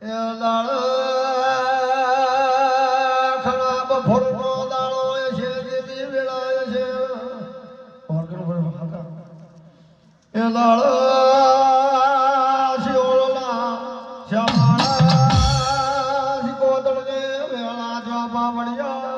એ દાળ ખરાબ ફોરનો દાળો છે દેવી વેળાય છે ઓર્ગન પર હતા એ દાળ શિઓળના શ્યામાળા શિકોતળને વેળા જોવા મળ્યા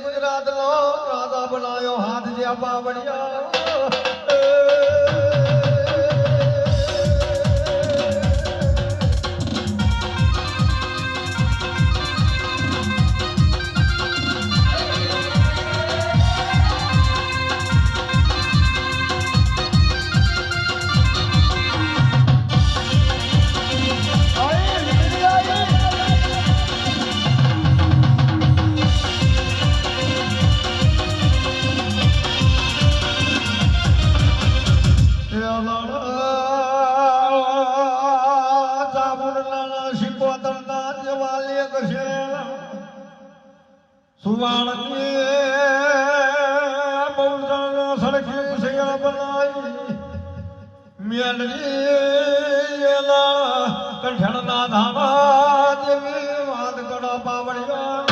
ગુજરાત નો રાજા બનાયો હાથ જે બાવળિયા કંઠણના ધામા જેવી વાત કરો પાવડિયા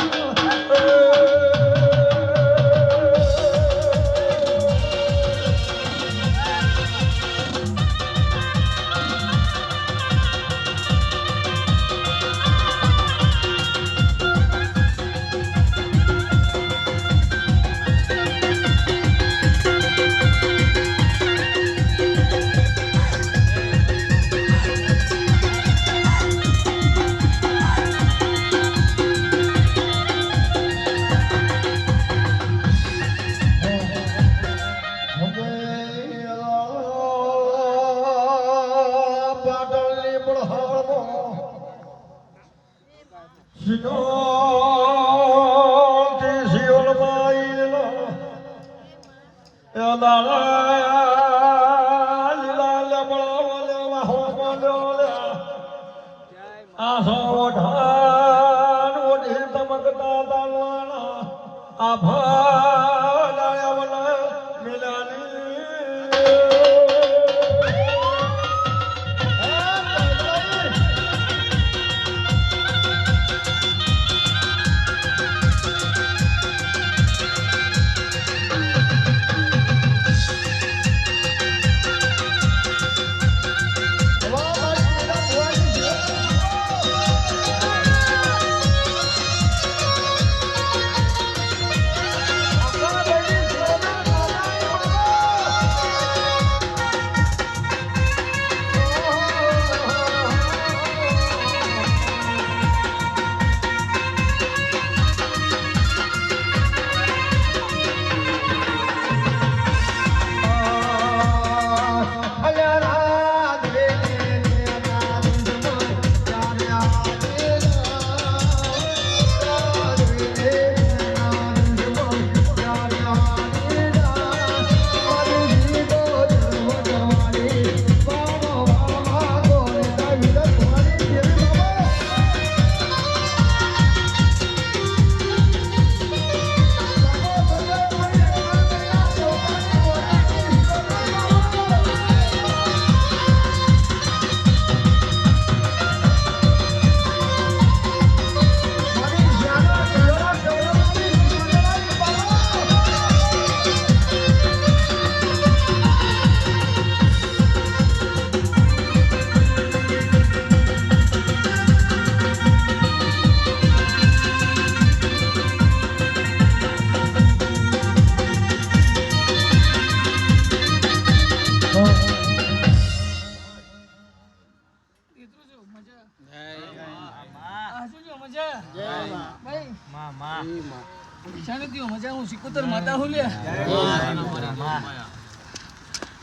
હું સિકોતર માતા હું લે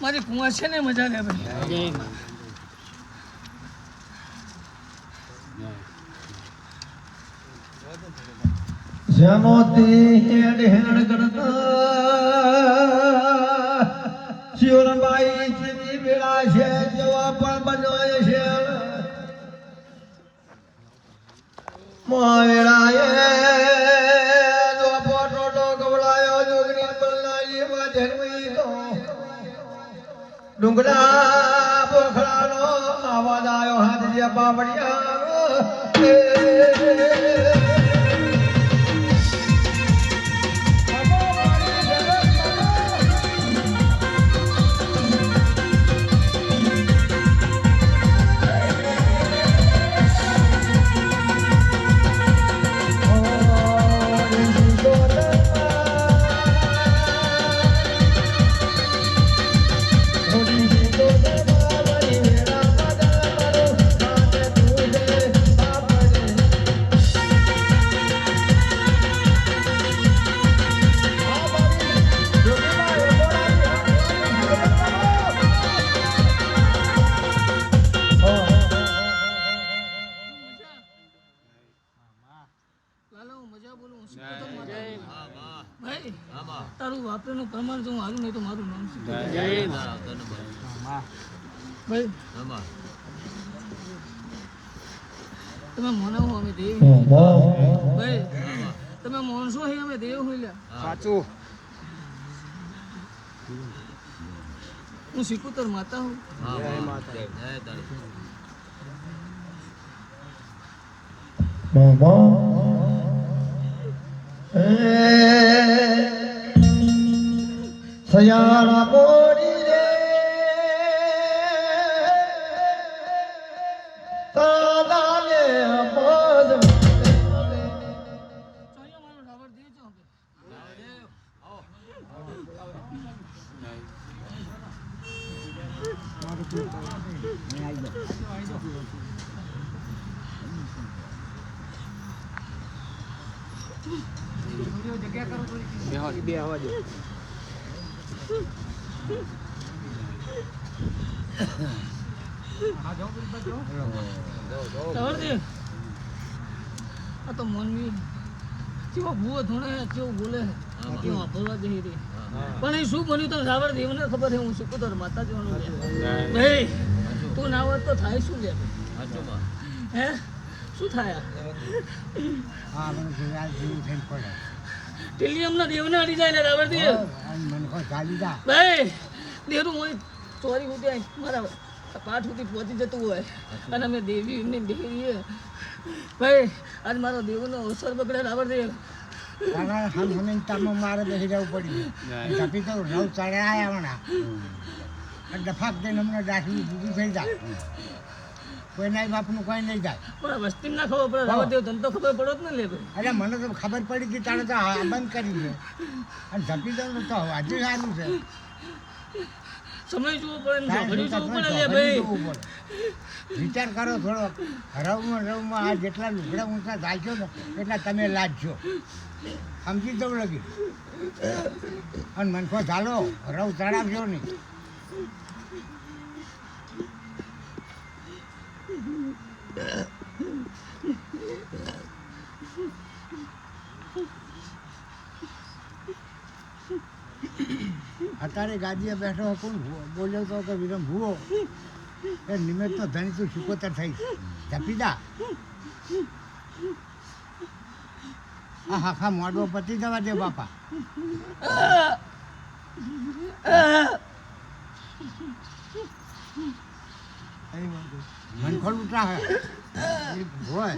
મારી કુંવા છે ને મજા લે ભાઈ જમોતી હેડ હેડ કરતા શિવરબાઈ ચીની વેળા છે જવા પણ બનવાય છે મોવેળાએ જો પોટો ગવડાયો જોગની બલનાઈ વાજનવી તો ડુંગરા પોખડાનો આવાજ આવ્યો હાથ જે બાવડિયા તારું વાપરેલું પ્રમાણ જો હારું નહીં તો મારું નામ છે ભાઈ તમે મોનાવો અમે દેવ ભાઈ તમે મોનસો હે અમે દેવ હોય સાચું હું સિકોતર માતા હું સયાણા બોડી રે તાદાને અપાદ બે આવવા દો આ તો મનવી કેવો ભૂવો ધોણે કેવો બોલે કેવો વાપરવા દે રે પણ એ શું બન્યું તો રાવણ દેવને ખબર છે હું સિકોતર માતા જોવાનું ભાઈ તું ના હોત તો થાય શું લે હે શું થાય હા મને ગુજરાત જેવું થઈને પડે ટેલિયમના દેવને અડી જાય ને રાવણ દેવ મને કોઈ ચાલી જા ભાઈ દેવનું હોય ચોરી ઉઠે મારા પાઠ સુધી પહોંચી જતું હોય અને અમે દેવી એમને દેવીએ ભાઈ આજ મારો દેવનો અવસર બગડે રાવણ દેવ તારા હમ તામાં મારે બેસી જવું પડ્યું જપી તો રવ ચડાયા હમણાં ડફાક દઈને હમણાં દાખલી બીજું થઈ જાય કોઈ નહીં બાપનું કોઈ નહીં જાય પણ વસ્તી ના ખબર પડે રાવણ દેવ ધંધો ખબર પડો જ ને લે ભાઈ અરે મને તો ખબર પડી કે તારે તો આ બંધ કરી છે અને જપી દઉં તો હજુ સારું છે સમય જોવો પડે ને ઘડી જોવું પડે લે ભાઈ વિચાર કરો થોડો રવમાં આ જેટલા લુગડા ઊંચા ચાલશો ને એટલા તમે લાજજો સમજી દઉં લગી અને મનખો ચાલો રવ ચડાવજો નહીં અત્યારે ગાદીએ બેઠો કોણ બોલ્યો તો કે વિરમ ભૂવો એ નિમિત્ત તો ધણી તું સિકોતર થઈ જપી જા આ હાખા મોડવો પતી જવા દે બાપા મન ખોલ ઉઠા હે હોય